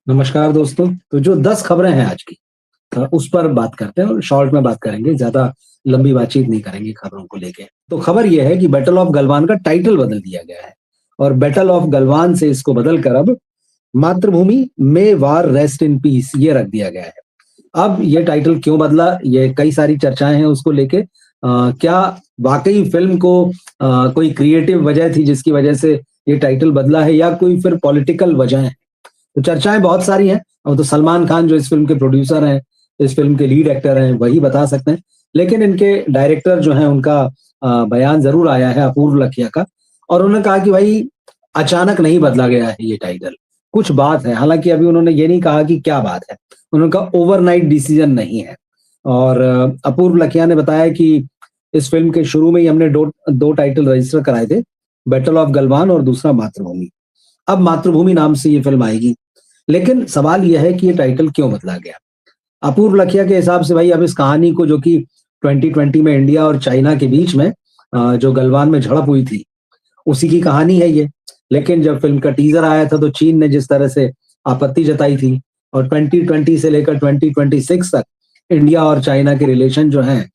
नमस्कार दोस्तों। तो जो 10 खबरें हैं आज की उस पर बात करते हैं और शॉर्ट में बात करेंगे, ज़्यादा लंबी बातचीत नहीं करेंगे खबरों को लेके। तो खबर ये है कि बैटल ऑफ गलवान का टाइटल बदल दिया गया है और बैटल ऑफ गलवान से इसको बदल कर अब मातृभूमि मे वार रेस्ट इन पीस ये रख दिया गया है। अब ये टाइटल क्यों बदला? ये कई सारी चर्चाएँ हैं उसको लेके। क्या वाक़ई फ़िल्म को कोई क्रिएटिव वजह थी जिसकी वजह से ये टाइटल बदला है या कोई फिर पॉलिटिकल वजह है? तो चर्चाएँ बहुत सारी हैं। अब तो सलमान खान जो इस फ़िल्म के प्रोड्यूसर हैं, इस फ़िल्म के लीड एक्टर हैं, वही बता सकते हैं। लेकिन इनके डायरेक्टर जो हैं उनका बयान ज़रूर आया है अपूर्व लखिया का, और उन्होंने कहा कि भाई अचानक नहीं बदला गया है ये टाइटल, कुछ बात है। हालाँकि अभी उन्होंने ये नहीं कहा कि क्या बात है। उन्होंने कहा ओवरनाइट डिसीज़न नहीं है। और अपूर्व लखिया ने बताया कि इस फ़िल्म के शुरू में ही हमने 2 टाइटल रजिस्टर कराए थे, बैटल ऑफ गलवान और दूसरा मातृभूमि। अब मातृभूमि नाम से ये फ़िल्म आएगी। लेकिन सवाल यह है कि ये टाइटल क्यों बदला गया? अपूर्व लखिया के हिसाब से भाई अब इस कहानी को, जो कि 2020 में इंडिया और चाइना के बीच में जो गलवान में झड़प हुई थी, उसी की कहानी है ये। लेकिन जब फ़िल्म का टीज़र आया था तो चीन ने जिस तरह से आपत्ति जताई थी, और 2020 से लेकर 2026 तक इंडिया और चाइना के रिलेशन जो हैं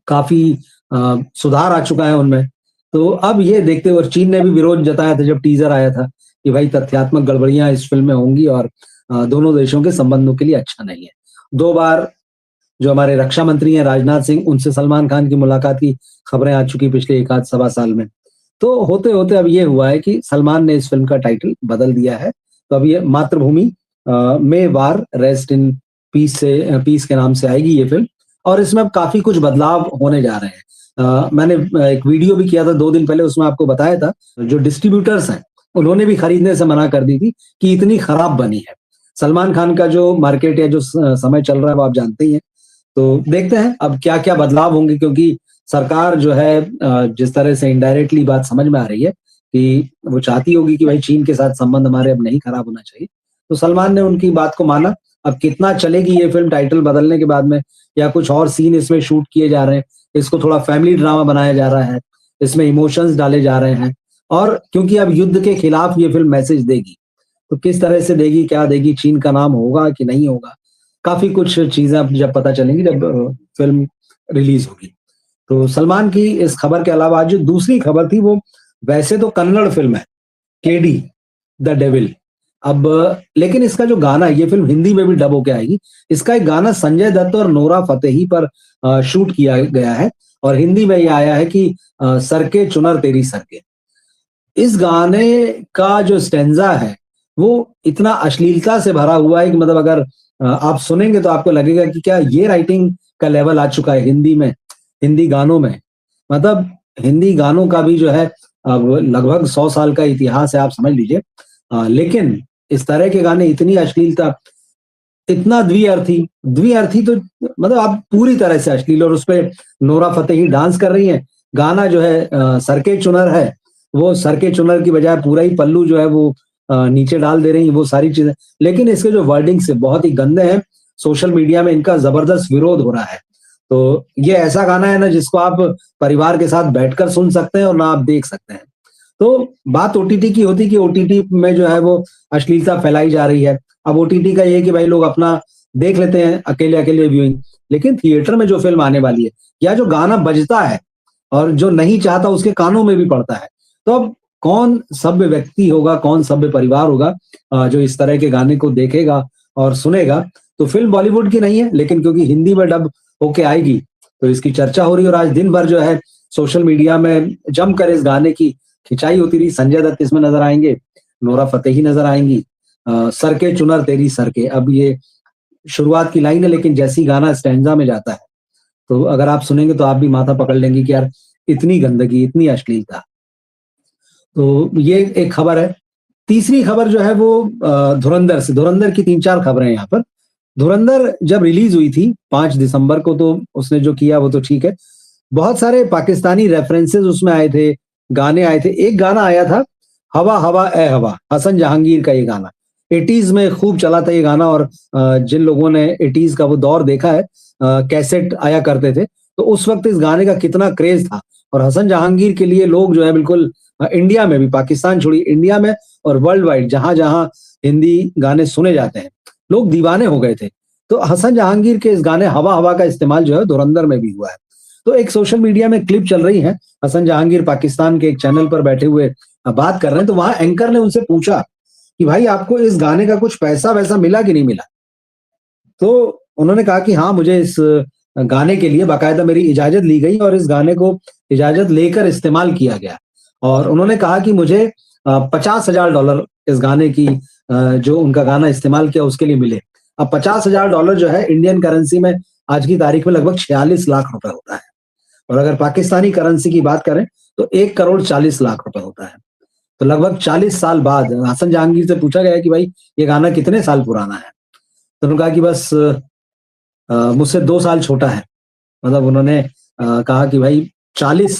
काफ़ी सुधार आ चुका है उनमें। तो अब ये देखते हुए, और चीन ने भी विरोध जताया था जब टीज़र आया था कि भाई तथ्यात्मक गड़बड़ियाँ इस फ़िल्म में होंगी और दोनों देशों के संबंधों के लिए अच्छा नहीं है। 2 बार जो हमारे रक्षा मंत्री हैं राजनाथ सिंह, उनसे सलमान खान की मुलाकात की खबरें आ चुकी पिछले 1 आध सवा साल में। तो होते-होते अब ये हुआ है कि सलमान ने इस फ़िल्म का टाइटल बदल दिया है। तो अब ये मातृभूमि मे वार रेस्ट इन पीस से पीस के नाम से आएगी ये फ़िल्म, और इसमें अब काफ़ी कुछ बदलाव होने जा रहे हैं। मैंने एक वीडियो भी किया था 2 दिन पहले, उसमें आपको बताया था, जो डिस्ट्रीब्यूटर्स हैं, उन्होंने भी खरीदने से मना कर दी थी कि इतनी खराब बनी है। सलमान खान का जो मार्केट या जो समय चल रहा है वो आप जानते ही हैं। तो देखते हैं अब क्या-क्या बदलाव होंगे, क्योंकि सरकार जो है जिस तरह से इनडायरेक्टली बात समझ में आ रही है कि वो चाहती होगी कि भाई चीन के साथ संबंध हमारे अब नहीं खराब होना चाहिए। तो सलमान ने उनकी बात को माना। अब कितना चलेगी ये फ़िल्म टाइटल बदलने के बाद में, या कुछ और सीन इसमें शूट किए जा रहे हैं, इसको थोड़ा फैमिली ड्रामा बनाया जा रहा है, इसमें इमोशंस डाले जा रहे हैं, और क्योंकि अब युद्ध के खिलाफ ये फ़िल्म मैसेज देगी, तो किस तरह से देगी, क्या देगी, चीन का नाम होगा कि नहीं होगा, काफ़ी कुछ चीज़ें अब जब पता चलेंगी जब फ़िल्म रिलीज़ होगी। तो सलमान की इस खबर के अलावा आज जो दूसरी खबर थी वो वैसे तो कन्नड़ फ़िल्म है, केडी द डेविल। अब लेकिन इसका जो गाना है, ये फ़िल्म हिंदी में भी डब होके आएगी। इसका एक गाना संजय दत्त और नोरा फ़तेही पर शूट किया गया है, और हिंदी में ये आया है कि सर के चुनर तेरी सर के। इस गाने का जो स्टैन्ज़ा है, वो इतना अश्लीलता से भरा हुआ है कि मतलब अगर आप सुनेंगे तो आपको लगेगा कि क्या ये राइटिंग का लेवल आ चुका है हिंदी में, हिंदी गानों में। मतलब हिंदी गानों का भी जो है अब लगभग 100 साल का इतिहास है, आप समझ लीजिए। लेकिन इस तरह के गाने, इतनी अश्लीलता, इतना द्विअर्थी तो मतलब आप पूरी तरह से अश्लील, और उसपे नोरा फ़तेही डांस कर रही हैं। गाना जो है सर के चुनर है, वो सर के चुनर की बजाय पूरा ही पल्लू जो है वो नीचे डाल दे रही हैं, वो सारी चीज़ें। लेकिन इसके जो वर्डिंग्स है बहुत ही गंदे हैं, सोशल मीडिया में इनका ज़बरदस्त विरोध हो रहा है। तो ये ऐसा गाना है ना जिसको आप परिवार के साथ बैठकर सुन सकते हैं और ना आप देख सकते हैं। तो बात ओटीटी की होती कि ओटीटी में जो है वो अश्लीलता फैलाई जा रही है। अब ओटीटी का ये है कि भाई लोग अपना देख लेते हैं अकेले-अकेले व्यूइंग, लेकिन थिएटर में जो फ़िल्म आने वाली है या जो गाना बजता है और जो नहीं चाहता उसके कानों में भी पड़ता है। तो अब कौन सभ्य व्यक्ति होगा, कौन सभ्य परिवार होगा जो इस तरह के गाने को देखेगा और सुनेगा? तो फ़िल्म बॉलीवुड की नहीं है, लेकिन क्योंकि हिंदी में डब होके आएगी, तो इसकी चर्चा हो रही है, और आज दिन भर जो है सोशल मीडिया में जमकर इस गाने की खिंचाई होती रही। संजय दत्त इसमें नज़र आएँगे, नोरा फ़तेही नज़र आएँगी। सर के चुनर तेरी सर के, अब ये शुरुआत की लाइन है, लेकिन जैसे ही गाना स्टैन्ज़ा में जाता है, तो अगर आप सुनेंगे तो आप भी माथा पकड़ लेंगे कि यार इतनी गंदगी, इतनी अश्लीलता। तो ये एक खबर है। तीसरी खबर जो है वो धुरंधर से, धुरंधर की 3-4 खबरें हैं यहाँ पर। धुरंधर जब रिलीज़ हुई थी 5 दिसंबर को, तो उसने जो किया वो तो ठीक है। बहुत सारे पाकिस्तानी रेफरेंसेस उसमें आए थे, गाने आए थे। एक गाना आया था, हवा हवा ए हवा, हसन जहांगीर का ये गाना। 80s में खूब चला था ये गाना, और जिन लोगों ने 80s का वो दौर देखा है, कैसेट आया करते थे, तो उस वक़्त इस गाने का कितना क्रेज़ था, और हसन जहांगीर के लिए लोग जो है बिल्कुल इंडिया में भी, पाकिस्तान छोड़िए, इंडिया में और वर्ल्ड वाइड जहां जहां हिंदी गाने सुने जाते हैं, लोग दीवाने हो गए थे। तो हसन जहांगीर के इस गाने हवा हवा का इस्तेमाल जो है धुरंधर में भी हुआ है। तो एक सोशल मीडिया में क्लिप चल रही है, हसन जहांगीर पाकिस्तान के एक चैनल पर बैठे हुए बात कर रहे हैं, तो वहां एंकर ने उनसे पूछा कि भाई आपको इस गाने का कुछ पैसा वैसा मिला कि नहीं मिला? तो उन्होंने कहा कि हाँ, मुझे इस गाने के लिए बाकायदा मेरी इजाजत ली गई और इस गाने को इजाजत लेकर इस्तेमाल किया गया। और उन्होंने कहा कि मुझे $50,000 इस गाने की जो उनका गाना इस्तेमाल किया उसके लिए मिले। अब $50,000 जो है इंडियन करेंसी में आज की तारीख में लगभग 46 लाख रुपए होता है। और अगर पाकिस्तानी करेंसी की बात करें तो 1,40,00,000 रुपए होता है। तो लगभग 40 साल बाद हसन जहांगीर से पूछा गया कि भाई ये गाना कितने साल पुराना है? तो उन्होंने कहा कि बस मुझसे 2 साल छोटा है। मतलब उन्होंने कहा कि भाई 40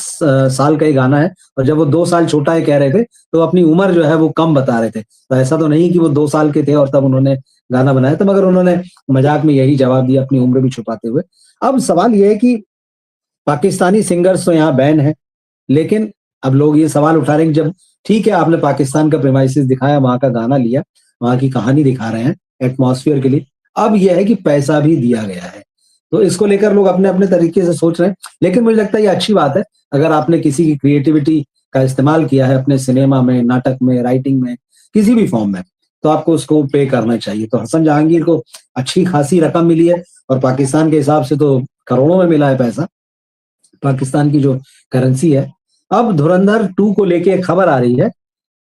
साल का ये गाना है, और जब वो 2 साल छोटा है कह रहे थे, तो अपनी उम्र जो है वो कम बता रहे थे। तो ऐसा तो नहीं कि वो 2 साल के थे और तब उन्होंने गाना बनाया था, मगर उन्होंने मजाक में यही जवाब दिया अपनी उम्र भी छुपाते हुए। अब सवाल ये है कि पाकिस्तानी सिंगर्स तो यहाँ बैन है, लेकिन अब लोग ये सवाल उठा रहे हैं कि जब ठीक है आपने पाकिस्तान का प्रेमाइसिस दिखाया, वहां का गाना लिया, वहां की कहानी दिखा रहे हैं एटमॉस्फेयर के लिए, अब यह है कि पैसा भी दिया गया है। तो इसको लेकर लोग अपने अपने तरीके से सोच रहे हैं, लेकिन मुझे लगता है ये अच्छी बात है। अगर आपने किसी की क्रिएटिविटी का इस्तेमाल किया है अपने सिनेमा में, नाटक में, राइटिंग में, किसी भी फॉर्म में, तो आपको उसको पे करना चाहिए। तो हसन जहांगीर को अच्छी खासी रकम मिली है, और पाकिस्तान के हिसाब से तो करोड़ों में मिला है पैसा, पाकिस्तान की जो करेंसी है। अब धुरंधर 2 को लेके एक खबर आ रही है,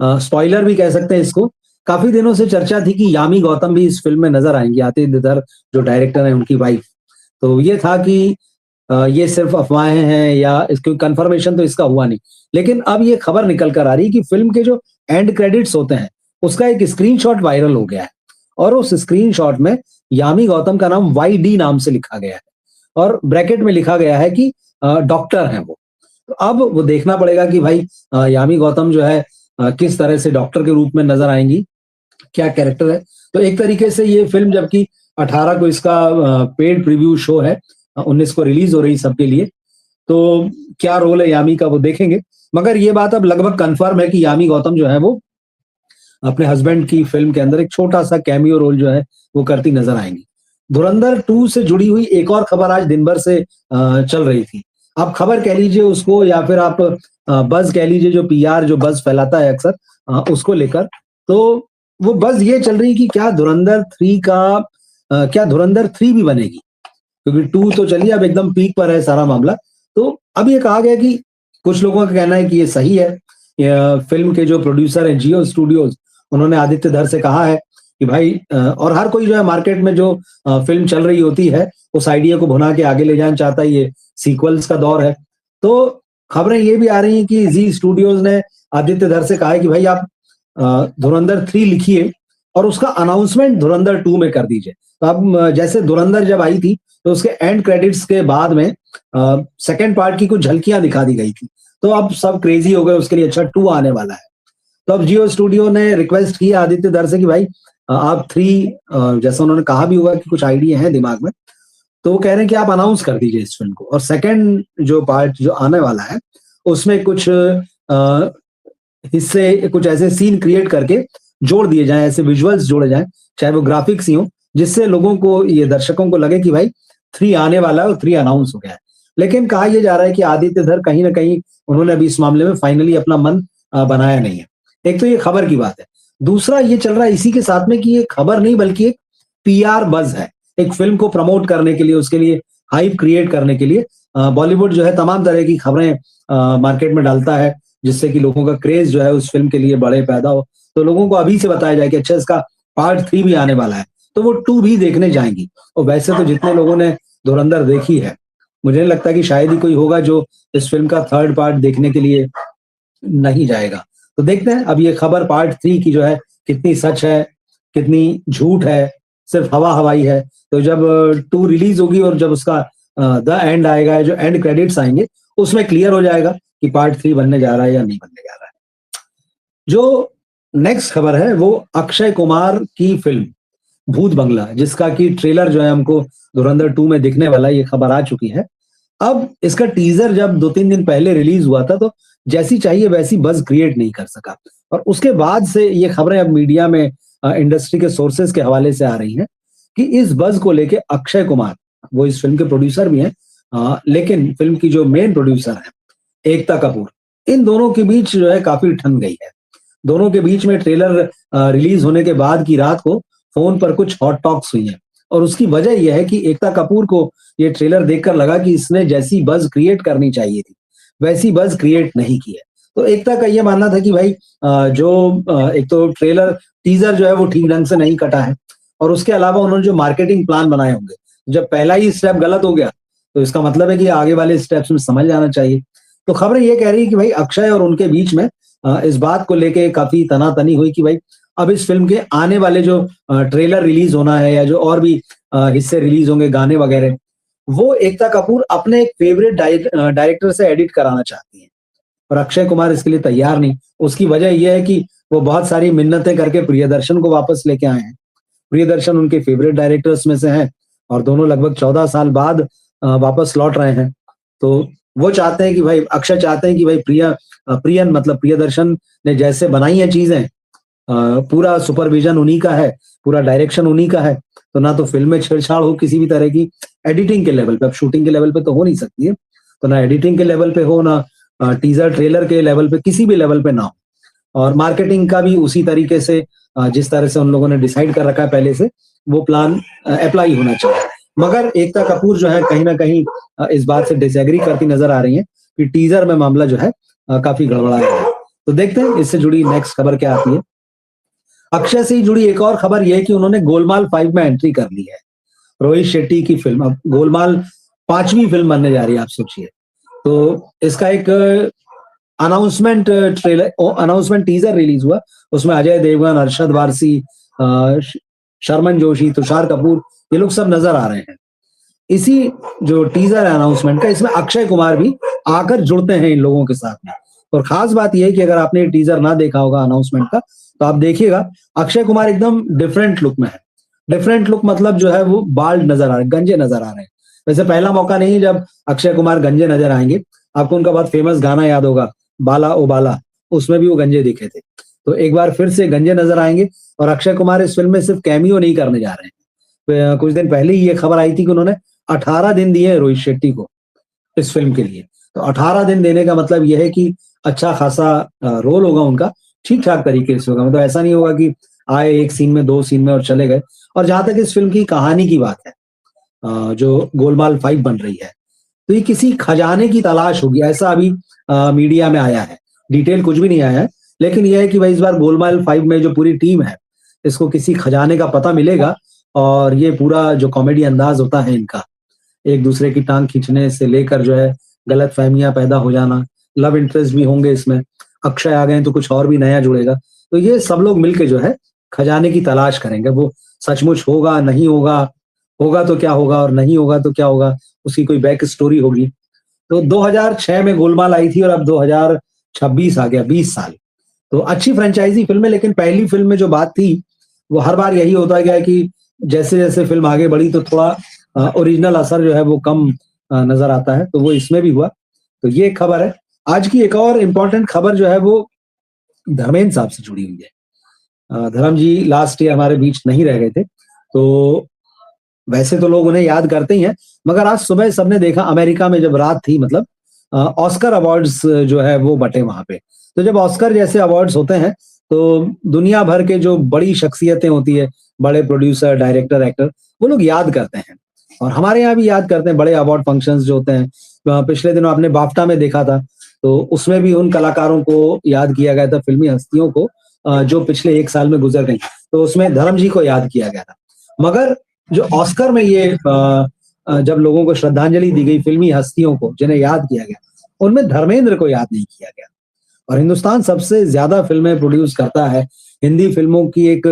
स्पॉइलर भी कह सकते हैं इसको। काफी दिनों से चर्चा थी कि यामी गौतम भी इस फिल्म में नजर आएंगी, आतिश धर जो डायरेक्टर है उनकी वाइफ। तो ये था कि ये सिर्फ अफवाहें हैं या इसकी कंफर्मेशन तो इसका हुआ नहीं, लेकिन अब ये खबर निकल कर आ रही है कि फिल्म के जो एंड क्रेडिट्स होते हैं उसका एक स्क्रीनशॉट वायरल हो गया है, और उस स्क्रीनशॉट में यामी गौतम का नाम YD नाम से लिखा गया है, और ब्रैकेट में लिखा गया है कि डॉक्टर हैं वो। तो अब वो देखना पड़ेगा कि भाई यामी गौतम जो है किस तरह से डॉक्टर के रूप में नजर आएंगी, क्या कैरेक्टर है। तो एक तरीके से ये फिल्म, जबकि 18 को इसका पेड प्रीव्यू शो है, 19 को रिलीज हो रही सबके लिए, तो क्या रोल है यामी का वो देखेंगे। मगर ये बात अब लगभग कंफर्म है कि यामी गौतम जो है वो अपने हस्बैंड की फिल्म के अंदर एक छोटा सा कैमियो रोल जो है वो करती नजर आएंगी। धुरंधर 2 से जुड़ी हुई एक और खबर आज दिन भर से चल रही थी। आप खबर कह लीजिए उसको, या फिर आप बज कह लीजिए, जो PR जो बज फैलाता है अक्सर उसको लेकर। तो वो बज ये चल रही कि क्या धुरंधर 3 का क्या धुरंधर 3 भी बनेगी, क्योंकि 2 तो चलिए अब एकदम पीक पर है सारा मामला। तो अब ये कहा गया कि कुछ लोगों का कहना है कि ये सही है। फिल्म के जो प्रोड्यूसर है जियो स्टूडियोज, उन्होंने आदित्य धर से कहा है कि भाई और हर कोई जो है मार्केट में जो फिल्म चल रही होती है उस आइडिया को भुना के आगे ले जाना चाहता है, ये सीक्वल्स का दौर है। तो खबरें ये भी आ रही हैं कि जी स्टूडियोज ने आदित्य धर से कहा है कि भाई आप धुरंधर 3 लिखिए और उसका अनाउंसमेंट धुरंधर 2 में कर दीजिए। तो अब जैसे धुरंधर जब आई थी तो उसके एंड क्रेडिट्स के बाद में सेकेंड पार्ट की कुछ झलकियां दिखा दी गई थी, तो अब सब क्रेजी हो गए उसके लिए, अच्छा 2 आने वाला है। तो अब जियो स्टूडियो ने रिक्वेस्ट किया आदित्य धर से कि भाई आप 3, जैसा उन्होंने कहा भी होगा कि कुछ आइडिया है दिमाग में, तो वो कह रहे हैं कि आप अनाउंस कर दीजिए इस फिल्म को, और सेकंड जो पार्ट जो आने वाला है उसमें कुछ हिस्से, कुछ ऐसे सीन क्रिएट करके जोड़ दिए जाएं, ऐसे विजुअल्स जोड़े जाएं, चाहे वो ग्राफिक्स ही हो, जिससे लोगों को, ये दर्शकों को लगे कि भाई 3 आने वाला है और 3 अनाउंस हो गया है। लेकिन कहा यह जा रहा है कि आदित्य धर कहीं ना कहीं उन्होंने अभी इस मामले में फाइनली अपना मन बनाया नहीं है। एक तो ये खबर की बात है, दूसरा ये चल रहा है इसी के साथ में कि ये खबर नहीं बल्कि एक PR बज है। एक फिल्म को प्रमोट करने के लिए, उसके लिए हाइप क्रिएट करने के लिए बॉलीवुड जो है तमाम तरह की खबरें मार्केट में डालता है, जिससे कि लोगों का क्रेज जो है उस फिल्म के लिए बड़े पैदा हो। तो लोगों को अभी से बताया जाए कि अच्छा इसका पार्ट 3 भी आने वाला है, तो वो 2 भी देखने जाएंगी। और वैसे तो जितने लोगों ने धुरंधर देखी है, मुझे नहीं लगता कि शायद ही कोई होगा जो इस फिल्म का 3rd पार्ट देखने के लिए नहीं जाएगा। तो देखते हैं अब ये खबर पार्ट 3 की जो है कितनी सच है, कितनी झूठ है, सिर्फ हवा हवाई है। तो जब 2 रिलीज होगी और जब उसका द एंड आएगा, जो एंड क्रेडिट्स आएंगे, उसमें क्लियर हो जाएगा कि पार्ट 3 बनने जा रहा है या नहीं बनने जा रहा है। जो नेक्स्ट खबर है वो अक्षय कुमार की फिल्म भूत बंगला, जिसका की ट्रेलर जो है हमको धुरंधर 2 में दिखने वाला है, ये खबर आ चुकी है। अब इसका टीजर जब 2-3 दिन पहले रिलीज हुआ था तो जैसी चाहिए वैसी बज़ क्रिएट नहीं कर सका। और उसके बाद से ये खबरें अब मीडिया में इंडस्ट्री के सोर्सेज़ के हवाले से आ रही हैं कि इस बज़ को लेके अक्षय कुमार, वो इस फ़िल्म के प्रोड्यूसर भी हैं, लेकिन फ़िल्म की जो मेन प्रोड्यूसर हैं, एकता कपूर, इन दोनों के बीच जो है काफ़ी ठन गई है। दोनों के बीच में ट्रेलर रिलीज़ होने के बाद की रात को फ़ोन पर कुछ हॉट टॉक्स हुई हैं और उसकी वजह ये है कि एकता कपूर को ये ट्रेलर देखकर लगा कि इसने जैसी बज़ क्रिएट करनी चाहिए थी, वैसी बज़ क्रिएट नहीं की है। तो एकता का ये मानना था कि भाई एक तो ट्रेलर टीज़र जो है वो ठीक ढंग से नहीं कटा है और उसके अलावा उन्होंने जो मार्केटिंग प्लान बनाए होंगे, जब पहला ही स्टेप गलत हो गया, तो इसका मतलब है कि आगे वाले स्टेप्स में समझ जाना चाहिए। तो खबरें ये कह रही है कि भाई अक्षय और उनके बीच में इस बात को लेके काफ़ी तना-तनी हुई कि भाई अब इस फ़िल्म के आने वाले जो ट्रेलर रिलीज़ होना है या जो और भी हिस्से रिलीज़ होंगे गाने वगैरह, वो एकता कपूर अपने एक फ़ेवरेट डायरेक्टर से एडिट कराना चाहती हैं। और अक्षय कुमार इसके लिए तैयार नहीं। उसकी वजह ये है कि वो बहुत सारी मिन्नतें करके प्रियदर्शन को वापस लेके आए हैं। प्रियदर्शन उनके फ़ेवरेट डायरेक्टर्स में से हैं और दोनों लगभग 14 साल बाद वापस लौट रहे हैं। तो वो चाहते हैं कि भाई अक्षय चाहते हैं कि भाई प्रियन मतलब प्रियदर्शन ने जैसे बनाई हैं चीज़ें, पूरा सुपरविज़न उन्हीं का है, पूरा डायरेक्शन उन्हीं का है, तो ना तो फ़िल्म में छेड़छाड़ हो किसी भी तरह की, एडिटिंग के लेवल पे, अब शूटिंग के लेवल पे तो हो नहीं सकती है, तो ना एडिटिंग के लेवल पे हो, ना टीज़र ट्रेलर के लेवल पे, किसी भी लेवल पे ना हो। और मार्केटिंग का भी उसी तरीके से जिस तरह से उन लोगों ने डिसाइड कर रखा है पहले से, वो प्लान अप्लाई होना चाहिए। मगर एकता कपूर जो है कहीं न कहीं इस बात से डिसएग्री करती नज़र आ रही हैं कि टीज़र में मामला जो है काफ़ी गड़बड़ाया है। तो देखते हैं इससे जुड़ी नेक्स्ट खबर क्या आती है। अक्षय से ही जुड़ी एक और खबर ये है कि उन्होंने गोलमाल 5 में एंट्री कर ली है। रोहित शेट्टी की फ़िल्म, अब गोलमाल 5वीं फ़िल्म बनने जा रही है, आप सोचिए। तो इसका एक अनाउंसमेंट टीज़र रिलीज़ हुआ। उसमें अजय देवगन, अरशद वारसी, शर्मन जोशी, तुषार कपूर, ये लोग सब नज़र आ रहे हैं। इसी जो टीज़र है अनाउंसमेंट का, इसमें अक्षय कुमार भी आकर जुड़ते हैं इन लोगों के साथ में। और ख़ास बात ये है कि अगर आपने ये टीज़र ना देखा होगा अनाउंसमेंट का, तो आप देखिएगा अक्षय कुमार एकदम डिफरेंट लुक में है। डिफरेंट लुक मतलब जो है वो बाल्ड नज़र आ रहे हैं, गंजे नज़र आ रहे हैं। वैसे पहला मौका नहीं है जब अक्षय कुमार गंजे नज़र आएँगे। आपको उनका बहुत फ़ेमस गाना याद होगा, बाला ओ बाला, उसमें भी वो गंजे दिखे थे। तो एक बार फिर से गंजे नज़र आएँगे और अक्षय कुमार इस फ़िल्म में सिर्फ़ कैमियो नहीं करने जा रहे हैं। कुछ दिन पहले ही ये खबर आई थी कि उन्होंने 18 दिन दिए हैं रोहित शेट्टी को इस फ़िल्म के लिए। तो 18 दिन देने का मतलब ये है कि अच्छा खासा रोल होगा उनका, ठीक-ठाक तरीके से होगा। मतलब ऐसा नहीं होगा कि आए 1 सीन में, 2 सीन में और चले गए। और जहाँ तक इस फ़िल्म की कहानी की बात है, जो गोलमाल 5 बन रही है, तो ये किसी खजाने की तलाश होगी, ऐसा अभी मीडिया में आया है। डिटेल कुछ भी नहीं आया है, लेकिन ये है कि भाई इस बार गोलमाल 5 में जो पूरी टीम है, इसको किसी खजाने का पता मिलेगा और ये पूरा जो कॉमेडी अंदाज़ होता है इनका, एक दूसरे की टाँग खींचने से लेकर जो है गलतफ़हमियाँ पैदा हो जाना, लव इंटरेस्ट भी होंगे इसमें, अक्षय आ गए हैं तो कुछ और भी नया जुड़ेगा। तो ये सब लोग मिलके जो है खजाने की तलाश करेंगे। वो सचमुच होगा, नहीं होगा, होगा तो क्या होगा और नहीं होगा तो क्या होगा, उसकी कोई बैक स्टोरी होगी। तो 2006 में गोलमाल आई थी और अब 2026 आ गया, 20 साल। तो अच्छी फ्रेंचाइज़ी फ़िल्म है, लेकिन पहली फ़िल्म में जो बात थी, वो हर बार यही होता गया कि जैसे-जैसे फ़िल्म आगे बढ़ी तो थोड़ा ओरिजिनल असर जो है वो कम नज़र आता है, तो वो इसमें भी हुआ। तो ये एक खबर है। आज की एक और इम्पोर्टेंट खबर जो है वो धर्मेंद्र साहब से जुड़ी हुई है। धर्म जी लास्ट ईयर हमारे बीच नहीं रह गए थे, तो वैसे तो लोग उन्हें याद करते ही हैं, मगर आज सुबह सबने देखा अमेरिका में जब रात थी, मतलब ऑस्कर अवार्ड्स जो है वो बँटे वहाँ पे। तो जब ऑस्कर जैसे अवार्ड्स होते हैं, तो दुनिया भर के जो बड़ी शख्सियतें होती है, बड़े प्रोड्यूसर, डायरेक्टर, एक्टर, वो लोग याद करते हैं। और हमारे यहाँ भी याद करते हैं बड़े अवार्ड फंक्शंस जो होते हैं। पिछले दिनों आपने बाफ्टा में देखा था, तो उसमें भी उन कलाकारों को याद किया गया था, फ़िल्मी हस्तियों को जो पिछले 1 साल में गुज़र गईं। तो उसमें धर्म जी को याद किया गया था। मगर जो ऑस्कर में ये जब लोगों को श्रद्धांजलि दी गई फ़िल्मी हस्तियों को, जिन्हें याद किया गया, उनमें धर्मेंद्र को याद नहीं किया गया। और हिंदुस्तान सबसे ज़्यादा फ़िल्में प्रोड्यूस करता है। हिंदी फ़िल्मों की एक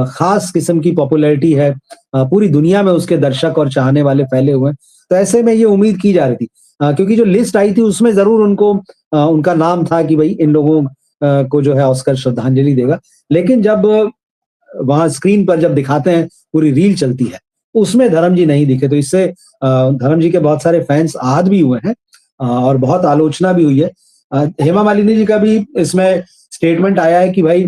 ख़ास किस्म की पॉपुलैरिटी है। पूरी दुनिया में उसके दर्शक और चाहने वाले फैले हुए हैं। तो ऐसे में ये उम्मीद की जा रही थी, क्योंकि जो लिस्ट आई थी उसमें ज़रूर उनको उनका नाम था कि भई इन लोगों को जो है ऑस्कर श्रद्धांजलि देगा। लेकिन जब वहाँ स्क्रीन पर जब दिखाते हैं, पूरी रील चलती है, उसमें धर्म जी नहीं दिखे। तो इससे धर्म जी के बहुत सारे फैन्स आहत भी हुए हैं और बहुत आलोचना भी हुई है हेमा मालिनी जी का भी इसमें स्टेटमेंट आया है कि भाई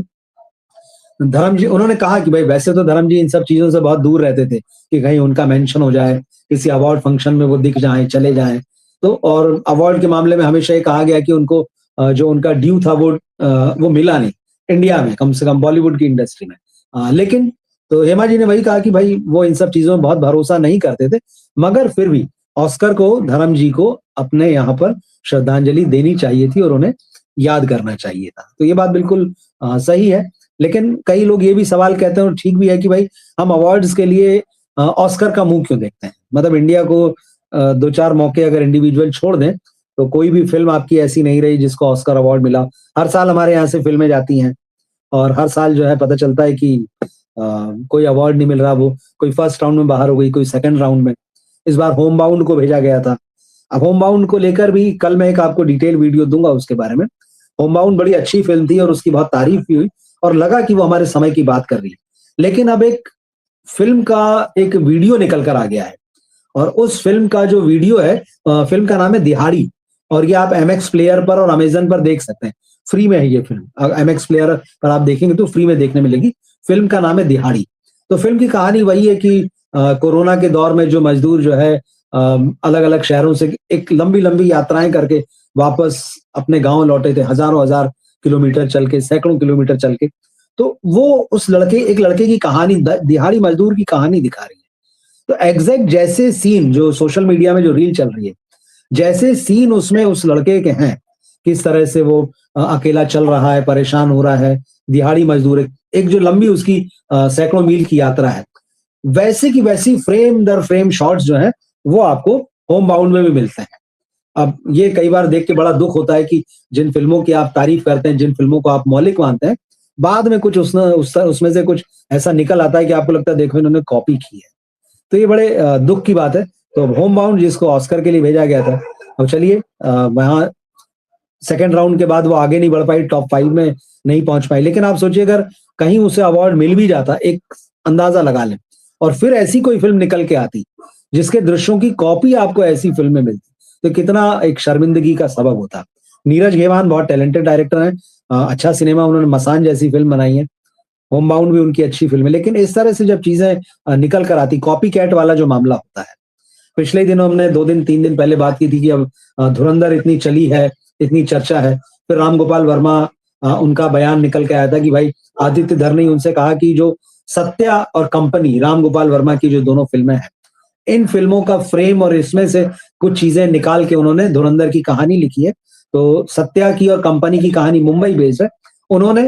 धर्म जी, उन्होंने कहा कि भाई वैसे तो धर्म जी इन सब चीजों से बहुत दूर रहते थे कि कहीं उनका मेंशन हो जाए, किसी अवार्ड फंक्शन में वो दिख जाएं, चले जाएं। तो और अवार्ड के मामले में हमेशा ये कहा गया कि उनको जो उनका ड्यू था वो मिला नहीं इंडिया में, कम से कम बॉलीवुड की इंडस्ट्री में। लेकिन तो हेमा जी ने वही कहा कि भाई वो इन सब चीजों में बहुत भरोसा नहीं करते थे, मगर फिर भी ऑस्कर को धर्म जी को अपने यहाँ पर श्रद्धांजलि देनी चाहिए थी और उन्हें याद करना चाहिए था। तो ये बात बिल्कुल सही है। लेकिन कई लोग ये भी सवाल कहते हैं और ठीक भी है कि भाई हम अवार्ड्स के लिए ऑस्कर का मुंह क्यों देखते हैं? मतलब इंडिया को 2-4 मौके अगर इंडिविजुअल छोड़ दें, तो कोई भी फ़िल्म आपकी ऐसी नहीं रही जिसको ऑस्कर अवार्ड मिला। हर साल हमारे यहाँ से फ़िल्में जाती हैं और हर साल जो है पता चलता है कि कोई अवार्ड नहीं मिल रहा, वो कोई फर्स्ट राउंड में बाहर हो गई, कोई सेकंड राउंड में। इस बार होम बाउंड को भेजा गया था। अब होम बाउंड को लेकर भी कल मैं एक आपको डिटेल वीडियो दूँगा उसके बारे में। होम बाउंड बड़ी अच्छी फ़िल्म थी और उसकी बहुत तारीफ़ भी हुई और लगा कि वो हमारे समय की बात कर रही है। लेकिन अब एक फ़िल्म का एक वीडियो निकल कर आ गया है और उस फ़िल्म का जो वीडियो है, फ़िल्म का नाम है दिहाड़ी और ये आप एमएक्स प्लेयर पर और अमेज़न पर देख सकते हैं। फ्री में है ये फ़िल्म। एमएक्स प्लेयर पर आप देखेंगे तो फ्री में देखने मिलेगी। फ़िल्म का नाम है दिहाड़ी। तो फ़िल्म की कहानी वही है कि कोरोना के दौर में जो मज़दूर जो है अलग-अलग शहरों से एक लंबी-लंबी यात्राएँ करके वापस अपने गाँव लौटे थे, हज़ारों-हज़ार किलोमीटर चल के, सैकड़ों किलोमीटर चल के। तो वो एक लड़के की कहानी, दिहाड़ी मज़दूर की कहानी दिखा रही है। तो एग्ज़ैक्ट जैसे सीन जो सोशल मीडिया में जो रील चल रही है, जैसे सीन उसमें उस लड़के के हैं, किस तरह से वो अकेला चल रहा है, परेशान हो रहा है, दिहाड़ी मज़दूर है, एक जो लंबी उसकी सैकड़ों मील की यात्रा है, वैसे की वैसी फ्रेम दर फ्रेम शॉट्स जो हैं, वो आपको होम बाउंड में भी मिलते हैं। अब ये कई बार देख के बड़ा दुःख होता है कि जिन फ़िल्मों की आप तारीफ़ करते हैं, जिन फ़िल्मों को आप मौलिक मानते हैं, बाद में कुछ उसमें से कुछ ऐसा निकल आता है कि आपको लगता है देखो इन्होंने कॉपी की है। तो ये बड़े दुःख की बात है। तो होम बाउंड जिसको ऑस्कर के लिए भेजा गया था, अब चलिए वहाँ सेकंड राउंड के बाद वो आगे नहीं बढ़ पाई, टॉप 5 में नहीं पहुँच पाई। लेकिन आप सोचिए अगर कहीं उसे अवार्ड मिल भी जाता, एक अंदाज़ा लगा लें और फिर ऐसी कोई फ़िल्म निकल के आती, जिसके दृश्यों की कॉपी आपको ऐसी फ़िल्म में मिलती, तो कितना एक शर्मिंदगी का सबब होता। नीरज घेवान बहुत टैलेंटेड डायरेक्टर हैं। अच्छा सिनेमा उन्होंने मसान जैसी फ़िल्म बनाई है। होम बाउंड भी उनकी अच्छी फ़िल्म है। लेकिन इस तरह से जब चीज़ें निकल कर आती, कॉपी कैट वाला जो मामला होता है। पिछले ही दिनों हमने 2 दिन 3 दिन पहले बात की थी कि अब धुरंधर इतनी चली है, इतनी चर्चा है। फिर राम गोपाल वर्मा उनका बयान निकल के आया था कि भाई आदित्य धर ने उनसे कहा कि जो सत्या और कंपनी, राम गोपाल वर्मा की जो दोनों फ़िल्में हैं, इन फ़िल्मों का फ्रेम और इसमें से कुछ चीज़ें निकाल के उन्होंने धुरंधर की कहानी लिखी है। तो सत्या की और कंपनी की कहानी मुंबई बेस्ड है। उन्होंने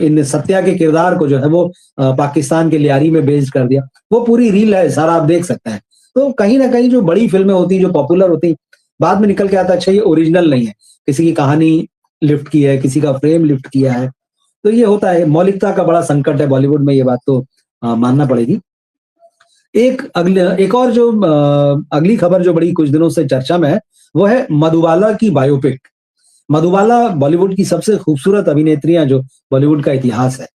इन सत्या के किरदार को जो है वो पाकिस्तान के लियारी में बेस्ड कर दिया। वो पूरी रील है, सारा आप देख सकते हैं। तो कहीं न कहीं जो बड़ी फ़िल्में होती हैं, जो पॉपुलर होती हैं, बाद में निकल के आता है अच्छा ये ओरिजिनल नहीं है। किसी की कहानी लिफ्ट की है, किसी का फ्रेम लिफ्ट किया है। तो ये होता है, मौलिकता का बड़ा संकट है बॉलीवुड में, ये बात तो मानना पड़ेगी। एक और जो अगली खबर जो बड़ी कुछ दिनों से चर्चा में है, वो है मधुबाला की बायोपिक। मधुबाला बॉलीवुड की सबसे खूबसूरत अभिनेत्रियाँ जो बॉलीवुड का इतिहास है।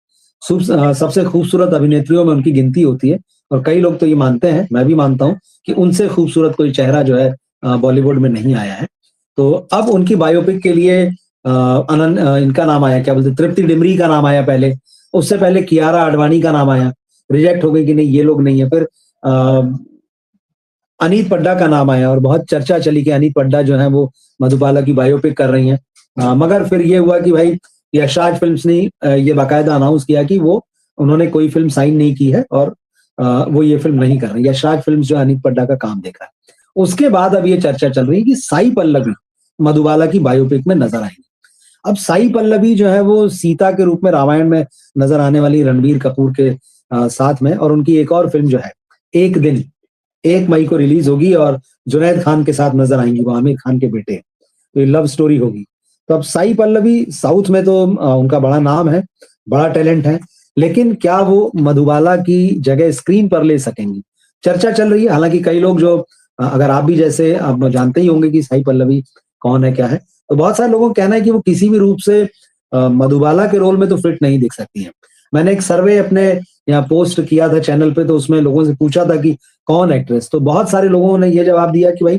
सबसे खूबसूरत अभिनेत्रियों में उनकी गिनती होती है और कई लोग तो ये मानते हैं, मैं भी मानता हूँ कि उनसे खूबसूरत कोई चेहरा जो है बॉलीवुड में नहीं आया है। तो अब उनकी बायोपिक के लिए इनका नाम आया, क्या बोलते हैं, तृप्ति डिमरी का नाम आया पहले, उससे पहले कियारा आडवाणी का नाम आया, रिजेक्ट हो गई कि नहीं ये लोग नहीं है। फिर अनीत पड्डा का नाम आया और बहुत चर्चा चली कि अनीत पड्डा जो है वो मधुबाला की बायोपिक कर रही हैं। मगर फिर ये हुआ कि भाई यशराज फिल्म्स ने ये बाकायदा अनाउंस किया कि वो उन्होंने कोई फ़िल्म साइन नहीं की है और वो ये फ़िल्म नहीं कर रही। यशराज फिल्म्स जो अनीत पड्डा का काम देख रहा है। उसके बाद अब ये चर्चा चल रही है कि साई पल्लवी मधुबाला की बायोपिक में नज़र आएँगी। अब साई पल्लवी जो है वो सीता के रूप में रामायण में नज़र आने वाली रणबीर कपूर के साथ में, और उनकी एक और फ़िल्म जो है, एक दिन 1 मई को रिलीज़ होगी और जुनैद खान के साथ नज़र आएँगी, वो आमिर खान के बेटे। तो ये लव स्टोरी होगी। तो अब साई पल्लवी साउथ में तो उनका बड़ा नाम है, बड़ा टैलेंट है, लेकिन क्या वो मधुबाला की जगह स्क्रीन पर ले सकेंगी? चर्चा चल रही है। हालाँकि कई लोग जो अगर आप भी जैसे आप जानते ही होंगे कि साई पल्लवी कौन है, क्या है, तो बहुत सारे लोगों का कहना है कि वो किसी भी रूप से मधुबाला के रोल में तो फिट नहीं दिख सकती हैं। मैंने एक सर्वे अपने यहाँ पोस्ट किया था चैनल पे, तो उसमें लोगों से पूछा था कि कौन एक्ट्रेस, तो बहुत सारे लोगों ने ये जवाब दिया कि भाई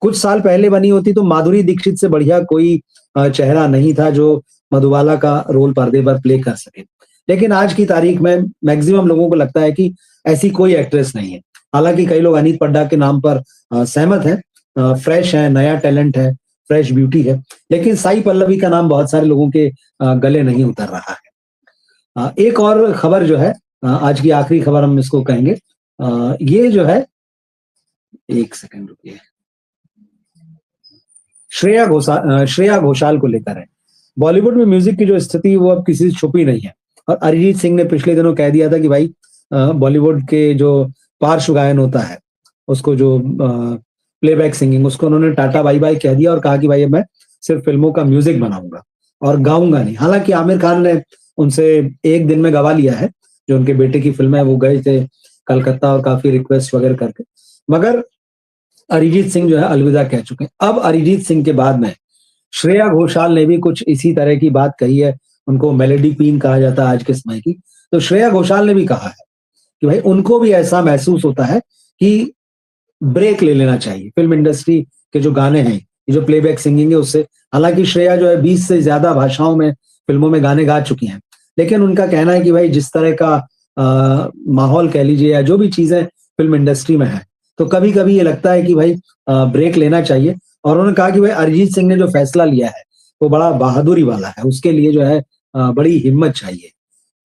कुछ साल पहले बनी होती तो माधुरी दीक्षित से बढ़िया कोई चेहरा नहीं था जो मधुबाला का रोल पर्दे पर प्ले कर सके। लेकिन आज की तारीख में मैक्सिमम लोगों को लगता है कि ऐसी कोई एक्ट्रेस नहीं है। हालांकि कई लोग अनीत पड्डा के नाम पर सहमत हैं, फ्रेश है, नया टैलेंट है, फ्रेश ब्यूटी है, लेकिन साई पल्लवी का नाम बहुत सारे लोगों के गले नहीं उतर रहा है। एक और खबर जो है, आज की आखिरी खबर हम इसको कहेंगे, ये जो है, एक सेकंड रुकिए, श्रेया घोषाल को लेकर है। बॉलीवुड में म्यूजिक की जो स्थिति वो अब किसी से छुपी नहीं है, और अरिजीत सिंह ने पिछले दिनों कह दिया था कि भाई बॉलीवुड के जो पार्श्व गायन होता है, उसको जो प्लेबैक सिंगिंग, उसको उन्होंने टाटा बाई बाई कह दिया और कहा कि भाई मैं सिर्फ फिल्मों का म्यूजिक बनाऊंगा और गाऊंगा नहीं। हालांकि आमिर खान ने उनसे एक दिन में गवा लिया है, जो उनके बेटे की फिल्म है, वो गए थे कलकत्ता और काफी रिक्वेस्ट वगैरह करके, मगर अरिजीत सिंह जो है अलविदा कह चुके हैं। अब अरिजीत सिंह के बाद में श्रेया घोषाल ने भी कुछ इसी तरह की बात कही है, उनको मेलोडी क्वीन कहा जाता है आज के समय की। तो श्रेया घोषाल ने भी कहा है कि भाई उनको भी ऐसा महसूस होता है कि ब्रेक ले लेना चाहिए फिल्म इंडस्ट्री के जो गाने हैं, ये जो प्लेबैक सिंगिंग है उससे। हालांकि श्रेया जो है 20 से ज्यादा भाषाओं में फिल्मों में गाने गा चुकी हैं, लेकिन उनका कहना है कि भाई जिस तरह का माहौल कह लीजिए या जो भी चीजें फिल्म इंडस्ट्री में है, तो कभी कभी ये लगता है कि भाई ब्रेक लेना चाहिए। और उन्होंने कहा कि भाई अरिजीत सिंह ने जो फैसला लिया है वो बड़ा बहादुरी वाला है, उसके लिए जो है बड़ी हिम्मत चाहिए।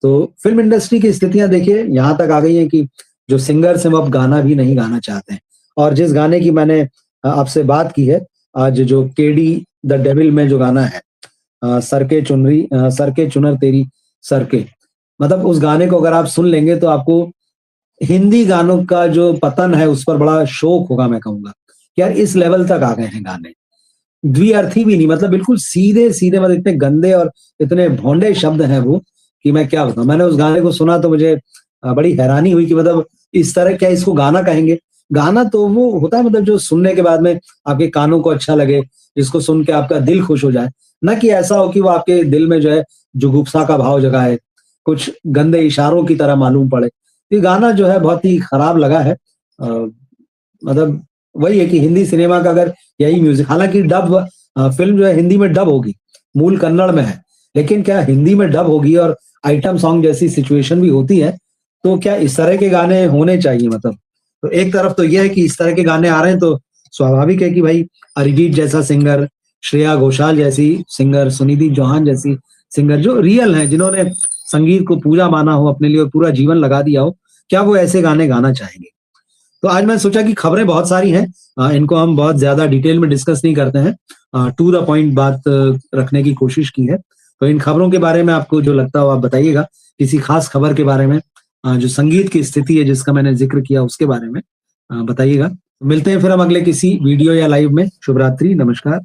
तो फिल्म इंडस्ट्री की स्थितियां देखिए यहाँ तक आ गई हैं कि जो सिंगर्स हैं वो अब गाना भी नहीं गाना चाहते हैं। और जिस गाने की मैंने आपसे बात की है आज, जो केडी द डेविल में जो गाना है, सर के चुनर तेरी सर के, मतलब उस गाने को अगर आप सुन लेंगे तो आपको हिंदी गानों का जो पतन है उस पर बड़ा शौक होगा। मैं कहूंगा यार इस लेवल तक आ गए हैं गाने, द्विअर्थी भी नहीं, मतलब बिल्कुल सीधे सीधे, मतलब इतने गंदे और इतने भोंडे शब्द हैं वो कि मैं क्या बताऊं। मैंने उस गाने को सुना तो मुझे बड़ी हैरानी हुई कि मतलब इस तरह क्या इसको गाना कहेंगे। गाना तो वो होता है मतलब जो सुनने के बाद में आपके कानों को अच्छा लगे, जिसको सुन के आपका दिल खुश हो जाए, ना कि ऐसा हो कि वो आपके दिल में जो है जुगुप्सा का भाव जगाए, कुछ गंदे इशारों की तरह मालूम पड़े। ये गाना जो है बहुत ही खराब लगा है। मतलब वही है कि हिंदी सिनेमा का अगर यही म्यूजिक, हालांकि डब फिल्म जो है हिंदी में डब होगी, मूल कन्नड़ में है, लेकिन क्या हिंदी में डब होगी और आइटम सॉन्ग जैसी सिचुएशन भी होती है, तो क्या इस तरह के गाने होने चाहिए? मतलब तो एक तरफ तो यह है कि इस तरह के गाने आ रहे हैं तो स्वाभाविक है कि भाई अरिजीत जैसा सिंगर, श्रेया घोषाल जैसी सिंगर, सुनिधि चौहान जैसी सिंगर जो रियल हैं, जिन्होंने संगीत को पूजा माना हो अपने लिए और पूरा जीवन लगा दिया हो, क्या वो ऐसे गाने गाना चाहेंगे? तो आज मैं सोचा कि खबरें बहुत सारी हैं, इनको हम बहुत ज्यादा डिटेल में डिस्कस नहीं करते हैं, टू द पॉइंट बात रखने की कोशिश की है। तो इन खबरों के बारे में आपको जो लगता हो आप बताइएगा, किसी खास खबर के बारे में, जो संगीत की स्थिति है जिसका मैंने जिक्र किया उसके बारे में बताइएगा। मिलते हैं फिर हम अगले किसी वीडियो या लाइव में। शुभ रात्रि, नमस्कार।